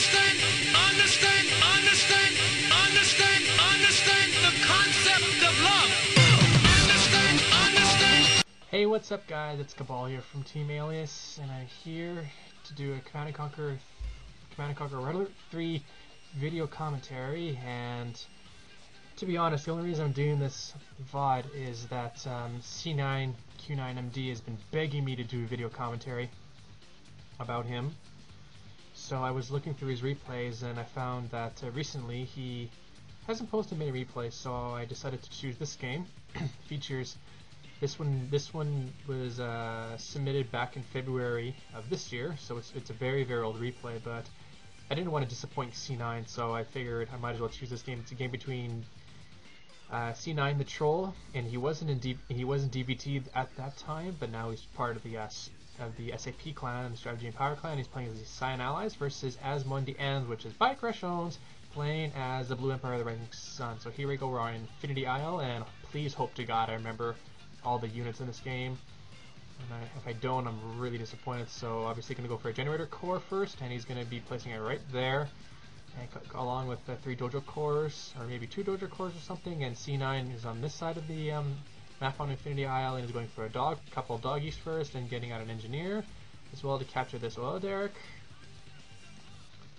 understand the concept of love. Understand. Hey, what's up guys, it's Cabal here from Team Alias, and I'm here to do a Command & Conquer Red Alert 3 video commentary. And to be honest, the only reason I'm doing this VOD is that c9q9md has been begging me to do a video commentary about him. So I was looking through his replays and I found that recently he hasn't posted many replays, so I decided to choose this game. Features this one was submitted back in February of this year, so it's a very old replay, but I didn't want to disappoint C9, so I figured I might as well choose this game. It's a game between C9 the Troll, and he wasn't DBT at that time, but now he's part of the SAP clan, the Strategy and Power clan. He's playing as the Cyan Allies versus AsMondiAns, which is Bike Rush owns, playing as the Blue Empire of the Rising Sun. So here we go, we're on Infinity Isle, and please hope to God I remember all the units in this game. And if I don't, I'm really disappointed. So obviously going to go for a generator core first, and he's going to be placing it right there, and along with the 3 dojo cores, or maybe 2 dojo cores or something. And C9 is on this side of the map on Infinity Isle, and he's going for a couple of doggies first, and getting out an engineer as well to capture this oil derrick.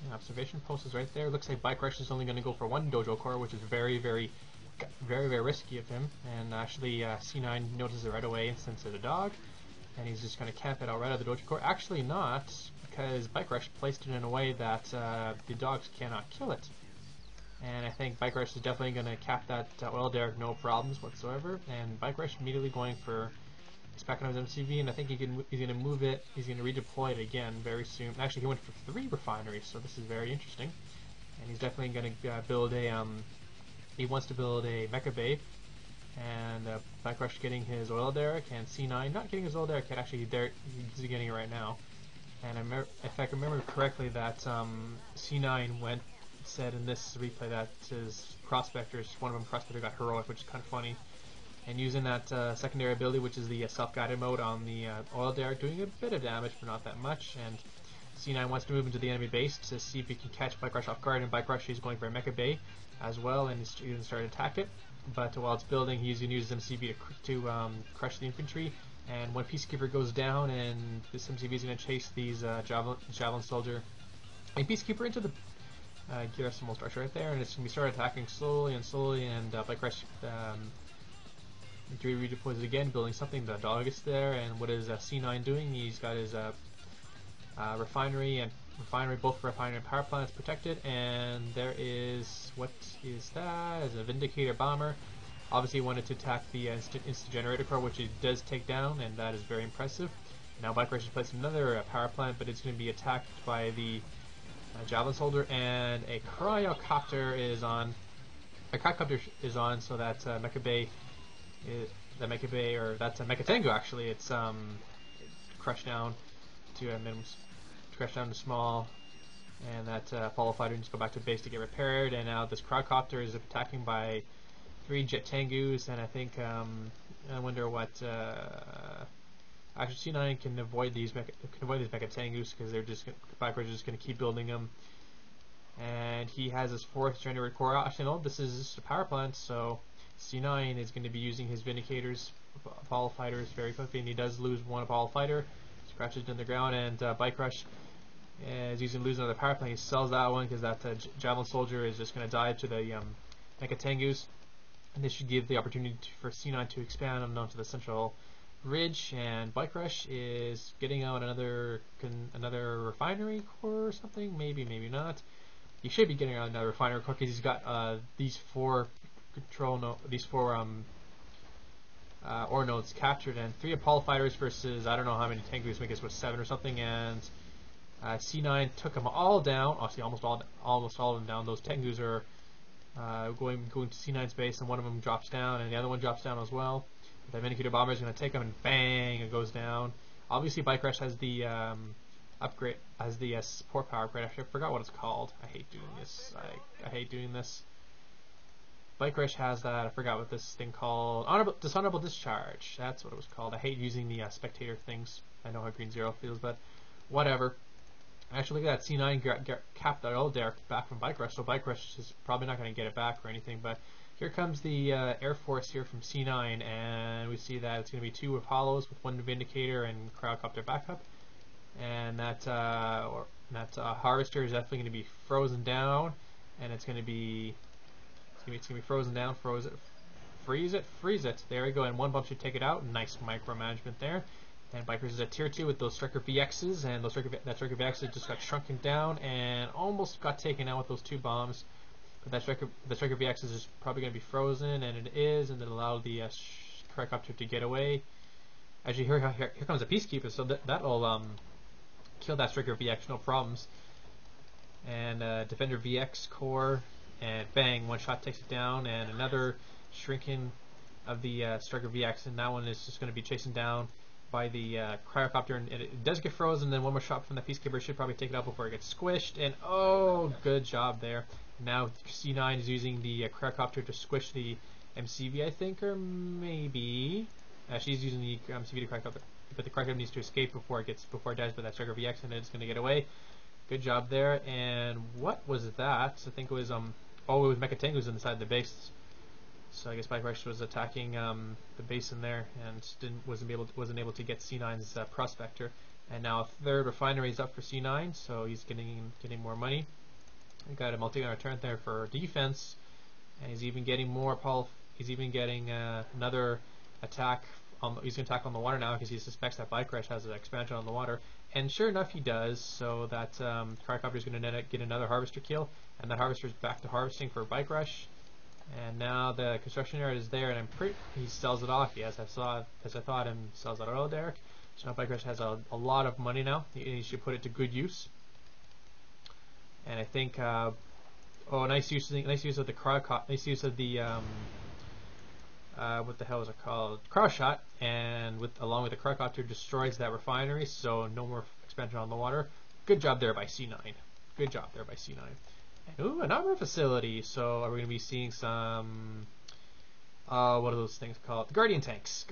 And observation post is right there. Looks like Bike Rush is only going to go for 1 dojo core, which is very risky of him. And actually C9 notices it right away and sends it a dog, and he's just going to camp it out right out of the dojo core. Actually not, because Bike Rush placed it in a way that the dogs cannot kill it. And I think Bike Rush is definitely going to cap that oil derrick, no problems whatsoever. And Bike Rush immediately going for, he's packing up his MCV, and I think he's going to move it, he's going to redeploy it again very soon. Actually, he went for 3 refineries, so this is very interesting. And he's definitely going to build a, he wants to build a mecha bay. And Bike Rush getting his oil derrick, and C9 not getting his oil derrick yet. Actually, he's getting it right now. And if I remember correctly, that C9 said in this replay that his prospectors, one of them prospector got heroic, which is kind of funny. And using that secondary ability, which is the self-guided mode on the oil derrick, doing a bit of damage, but not that much. And C9 wants to move into the enemy base to see if he can catch Bike Rush off guard, and Bike Rush is going for a mecha bay as well, and he's going to start to attack it. But while it's building, he's going to use his MCV to crush the infantry. And when Peacekeeper goes down, and this MCV is going to chase these Javelin Soldier and Peacekeeper into the Garrison structure right there, and it's going to start attacking slowly, and Bike Rush redeploys it again, building something. The dog is there, and what is C9 doing? He's got his refinery, both refinery and power plants protected, and there is, what is that? Is a Vindicator bomber. Obviously he wanted to attack the instant generator core, which it does take down, and that is very impressive. Now Bike Rush has placed another power plant, but it's going to be attacked by the Javelin Soldier, and a cryocopter is on. A cryocopter is on, so that mecha bay, or that's a Mecha Tengu actually. It's crushed down to a minimum, crushed down to small, and that Apollo fighter needs to go back to base to get repaired. And now this cryocopter is attacking by 3 jet Tengus, and I think I wonder what actually C9 can avoid these Mecha Tengus, because they're just Bike Rush is just going to keep building them. And he has his 4th generator core. Actually, no, this is just a power plant, so C9 is going to be using his Vindicators, Apollo fighters very quickly, and he does lose 1 Apollo fighter, scratches to the ground, and Bike Rush is using to lose another power plant. He sells that one because that Javelin Soldier is just going to die to the Mecha Tengus. And this should give the opportunity for C9 to expand onto the central ridge, and Bike Rush is getting out another refinery core or something. Maybe not. He should be getting out another refinery core because he's got these 4 ore nodes captured, and 3 Apollo fighters versus I don't know how many Tengus. I guess it was 7 or something. And C9 took them all down. Actually, almost all of them down. Those Tengus are going to C9's base, and one of them drops down, and the other one drops down as well. The Vindicator bomber is going to take him, and bang, it goes down. Obviously, Bike Rush has the upgrade, has the support power upgrade. I forgot what it's called. I hate doing this. I hate doing this. Bike Rush has that. I forgot what this thing called. Dishonorable Discharge. That's what it was called. I hate using the spectator things. I know how Green Zero feels, but whatever. Actually, look at that C9 capped that old Derek back from Bike Rush, so Bike Rush is probably not going to get it back or anything, but here comes the Air Force here from C9, and we see that it's going to be 2 Apollos with 1 Vindicator and Cryocopter backup, and that Harvester is definitely going to be frozen down, and it's going to be frozen down, freeze it, there we go, and 1 bump should take it out. Nice micromanagement there. And Bikers is at tier 2 with those Striker VXs, and that Striker VX just got shrunken down and almost got taken out with those 2 bombs. But the Striker VX is probably going to be frozen, and it is, and it allowed the Cryocopter to get away. Actually, here comes a Peacekeeper, so that'll kill that Striker VX, no problems. And Defender VX core, and bang, 1 shot takes it down, and another shrinking of the Striker VX, and that one is just going to be chasing down by the Cryocopter, and it does get frozen. Then 1 more shot from the Peacekeeper should probably take it out before it gets squished, and oh, good job there. Now C9 is using the Cryocopter to squish the MCV, I think, or maybe she's using the MCV to Cryocopter, but the Cryocopter needs to escape before it dies by that Striker VX, and it's going to get away. Good job there. And what was that? I think it was it was Mecha Tengu's inside the base. So I guess Bike Rush was attacking the base in there and wasn't able to get C9's Prospector. And now a 3rd refinery is up for C9, so he's getting more money. He got a multi-gun return there for defense, and he's even getting more. He's even getting another attack. He's going to attack on the water now because he suspects that Bike Rush has an expansion on the water. And sure enough, he does. So that Cryocopter is going to get another Harvester kill, and that Harvester is back to harvesting for Bike Rush. And now the construction area is there, and he sells it off. Yes, I thought, and sells it all, Derek. So now Bike Rush has a lot of money now. He should put it to good use. And I think, nice use of the Cryocopter, nice use of the what the hell is it called? Cryo Shot, and along with the Cryocopter destroys that refinery, so no more expansion on the water. Good job there by C9. Good job there by C9. Ooh, an armor facility. So are we going to be seeing some what are those things called? Guardian tanks.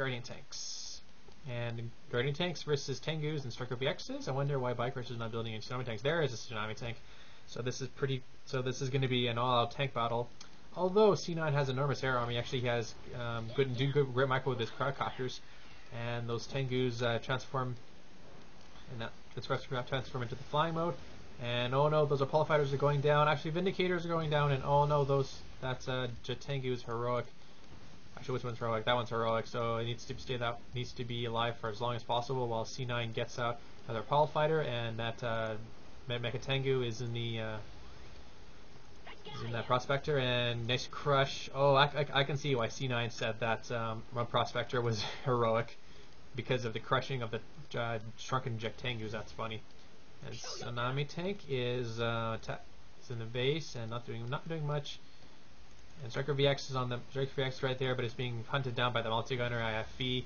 And Guardian tanks versus Tengus and Striker VXs. I wonder why Bike Rush is not building any tsunami tanks. There is a tsunami tank. So this is going to be an all-out tank battle. Although C9 has enormous air army, actually he has good micro with his Cryocopters, and those Tengus transform into the flying mode. And oh no, those Apollo fighters are going down. Actually, Vindicators are going down, and oh no, that's Tengu's heroic. Actually, which one's heroic? That one's heroic. So it needs to be alive for as long as possible while C9 gets out another Apollo fighter, and that Mecha Tengu is in that Prospector, and nice crush. Oh, I can see why C9 said that Prospector was heroic because of the crushing of the shrunken Jet Tengus. That's funny. And Tsunami Tank is in the base and not doing much. And Striker VX is on the Striker VX right there, but it's being hunted down by the multi-gunner IFV,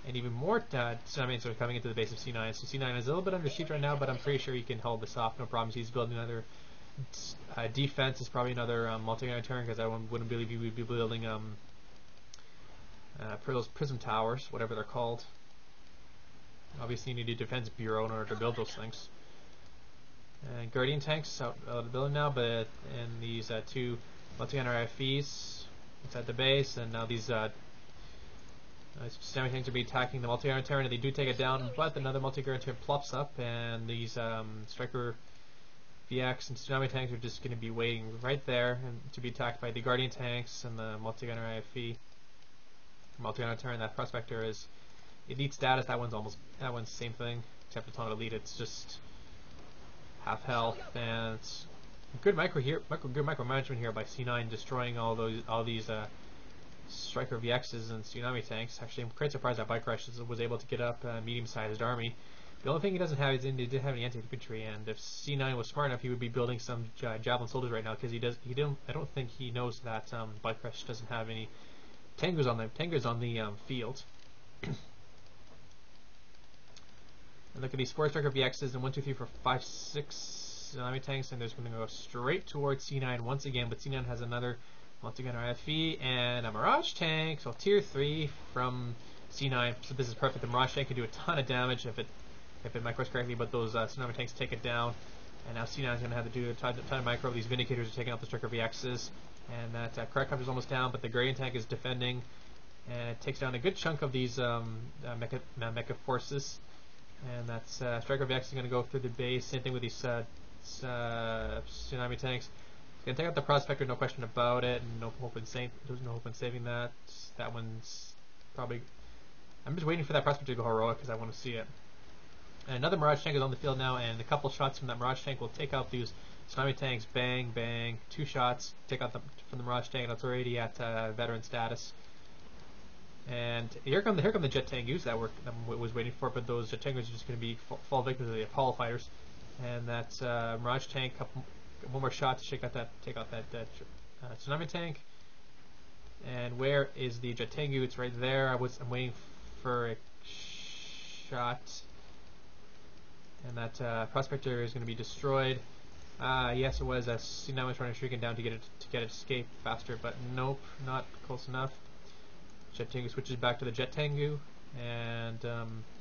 and even more Tsunami Tanks are coming into the base of C9. So C9 is a little bit under siege right now, but I'm pretty sure he can hold this off, no problems. He's building another defense. Is probably another multi-gunner turn, because I wouldn't believe he would be building those prism towers, whatever they're called. Obviously, you need a defense bureau in order to build those things. And Guardian tanks out of the building now, but and these 2 multi-gunner IFVs inside the base, and now these tsunami tanks are be attacking the multi-gunner turret, and they do take it down, but another multi-gunner turret plops up, and these Striker VX and tsunami tanks are just going to be waiting right there and to be attacked by the Guardian tanks and the multi-gunner IFV. Multi-gunner turret, that Prospector is elite status. That one's the same thing, except it's not elite. It's just half health, and it's good micromanagement here by C9, destroying all these Striker VXs and tsunami tanks. Actually, I'm quite surprised that Bike Rush was able to get up a medium-sized army. The only thing he doesn't have is he didn't have any anti-infantry, and if C9 was smart enough, he would be building some javelin soldiers right now, because I don't think he knows that Bike Rush doesn't have any Tengus on the field. And look at these 4 Striker VXs, and 1, 2, 3, 4, 5, 6 tsunami tanks, and there's going to go straight towards C9 once again, but C9 has another multi-gunner IFV and a Mirage tank, so tier 3 from C9. So this is perfect. The Mirage tank can do a ton of damage if it if it micros correctly, but those tsunami tanks take it down. And now C9 is going to have to do a ton of micro. These Vindicators are taking out the Striker VXs. And that Crackhopter is almost down, but the Gradient tank is defending. And it takes down a good chunk of these mecha forces. And that's Striker VX is going to go through the base. Same thing with these tsunami tanks. It's going to take out the Prospector, no question about it. And there's no hope in saving that. That one's probably... I'm just waiting for that Prospector to go heroic because I want to see it. And another Mirage tank is on the field now, and a couple shots from that Mirage tank will take out these tsunami tanks. Bang, bang. 2 shots. Take out from the Mirage tank, and it's already at veteran status. And here come the Jet Tengus that was waiting for, but those Jet Tengus are just going to be fall victims of the Apollo fighters. And that's Mirage tank. One more shot to take out that tsunami tank. And where is the Jet Tengu? It's right there. I'm waiting for a shot. And that Prospector is going to be destroyed. Yes, it was. C9 was trying to shrink it down to get it to escape faster, but nope, not close enough. Jet Tengu switches back to the Jet Tengu, and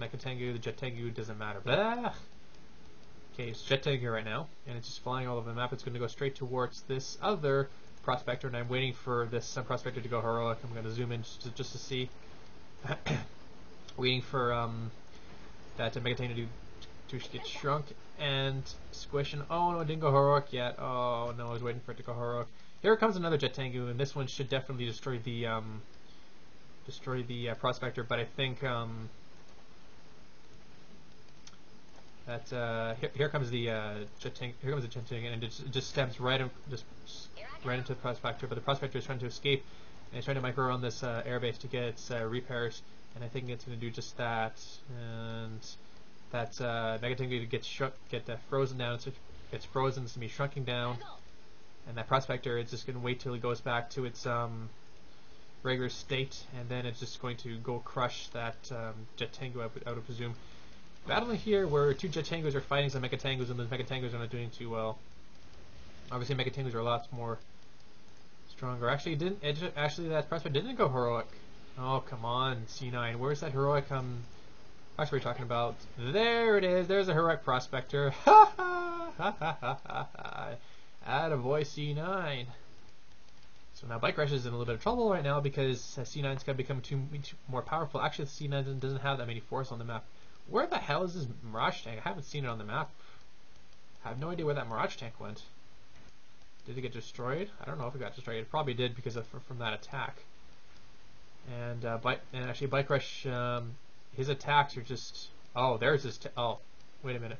Mecha Tengu. The Jet Tengu doesn't matter. Blah! Okay, it's Jet Tengu right now, and it's just flying all over the map. It's going to go straight towards this other Prospector, and I'm waiting for this Prospector to go heroic. I'm going to zoom in just to see. Waiting for that Mecha Tengu to get shrunk and squish, and oh no, it didn't go heroic yet. Oh no, I was waiting for it to go heroic. Here comes another Jet Tengu, and this one should definitely destroy the Prospector, but I think that here comes the Jet Tengu. Here comes the Jet Tengu, and it just steps right into the Prospector. But the Prospector is trying to escape, and it's trying to micro around this airbase to get its repairs, and I think it's going to do just that. And that Mega Tengu gets frozen down. So it gets frozen. It's going to be shrunking down, and that Prospector is just going to wait till it goes back to its regular state, and then it's just going to go crush that Jet Tengu, I would presume. Battling here where 2 Jet Tengus are fighting some Mecha Tengus, and those Mecha Tengus are not doing too well. Obviously, Mecha Tengus are a lot more stronger. Actually, that Prospector didn't go heroic. Oh, come on, C9. Where's that heroic? That's what we're talking about. There it is. There's a heroic Prospector. Ha ha ha ha ha ha. Attaboy, C9. So now Bike Rush is in a little bit of trouble right now because C9's got to become too more powerful. Actually, C9 doesn't have that many forces on the map. Where the hell is this Mirage tank? I haven't seen it on the map. I have no idea where that Mirage tank went. Did it get destroyed? I don't know if it got destroyed. It probably did because from that attack. And actually Bike Rush, his attacks are just... Oh, there's his... Oh, wait a minute.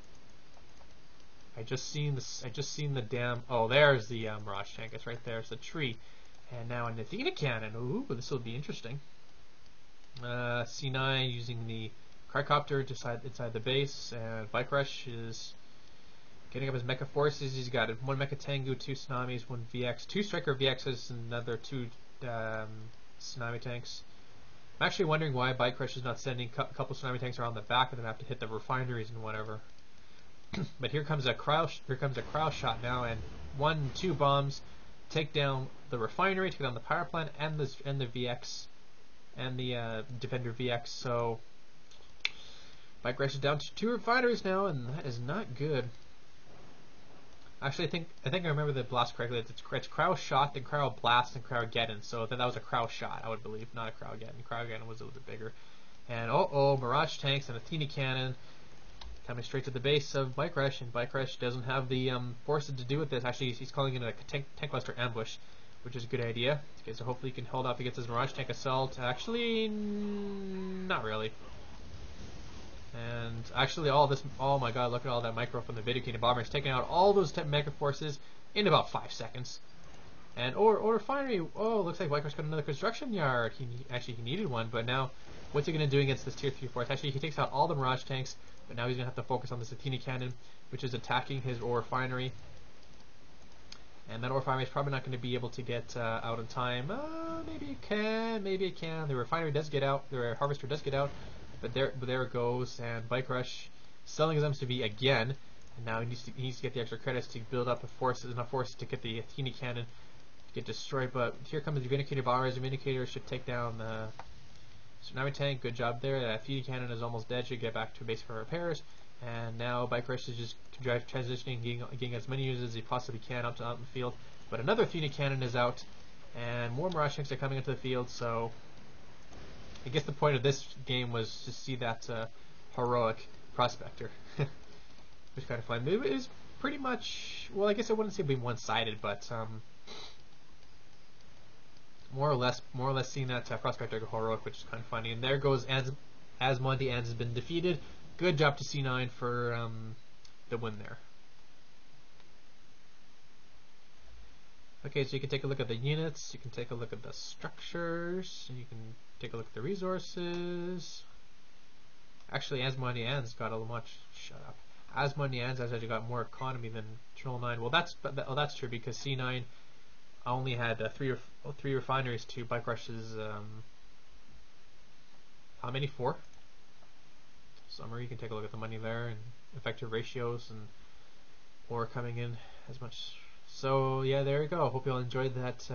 I just seen the damn... Oh, there's the Mirage tank. It's right there. It's a tree. And now an Athena cannon. Ooh, this will be interesting. C9 using the Crackhopter inside the base, and Bike Rush is getting up his mecha forces. He's got 1 Mecha Tengu, 2 Tsunamis, 1 VX, 2 Striker VXs, and another 2 Tsunami tanks. I'm actually wondering why Bike Rush is not sending a couple Tsunami tanks around the back of the map to hit the refineries and whatever. But here comes a cryo shot now, and 2 bombs take down the refinery, take down the power plant, and the VX, and the Defender VX. So Bike Rush is down to 2 refineries now, and that is not good. Actually, I think I remember the blast correctly. It's Cryo Shot, then Cryo Blast, and Cryo Geddon. So that was a Cryo Shot, I would believe, not a Cryo Geddon. Cryo Geddon was a little bit bigger. And Mirage tanks and Athena cannon coming straight to the base of Bike Rush, and Bike Rush doesn't have the forces to do with this. Actually, he's calling it a tank cluster ambush, which is a good idea. Okay, so hopefully he can hold off against his Mirage tank assault. Actually, not really. And actually, oh my god, look at all that micro from the Vindicators bomber. It's taking out all those mega forces in about 5 seconds. And or refinery. Oh, looks like Bike Rush got another construction yard. He needed one, but now what's he going to do against this tier 3 force? Actually, he takes out all the Mirage tanks, but now he's going to have to focus on this Athena cannon, which is attacking his ore refinery. And that ore refinery is probably not going to be able to get out in time. Maybe it can. The refinery does get out. The harvester does get out. But there it goes, and Bike Rush selling his MCV again, and now he needs to get the extra credits to build up enough forces to get the Athena cannon to get destroyed. But here comes the Vindicator bombers. The Vindicator should take down the Tsunami Tank, good job there. That feed cannon is almost dead, should get back to base for repairs. And now Bike Rush is just transitioning, getting as many users as he possibly can out in the field. But another Phoenix Cannon is out, and more Mirage Tanks are coming into the field, so I guess the point of this game was to see that heroic Prospector. Which was kind of fun. It was pretty much, well, I guess I wouldn't say being one-sided, but more or less seeing that Prospector go heroic, which is kind of funny. And there goes AsMondiAns has been defeated. Good job to C9 for the win there. Okay, so you can take a look at the units, you can take a look at the structures, and you can take a look at the resources. Actually, AsMondiAns got a much. Shut up. AsMondiAns has actually got more economy than Troll 9. Well, that's true because C9 only had three refineries to Bike Rush's. How many? 4. Summer, you can take a look at the money there and effective ratios and ore coming in as much. So yeah, there you go. Hope you all enjoyed that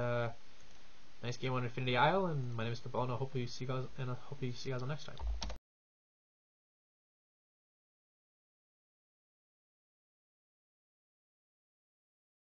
nice game on Infinity Isle. And my name is Cabal, and I hope you see you guys on next time.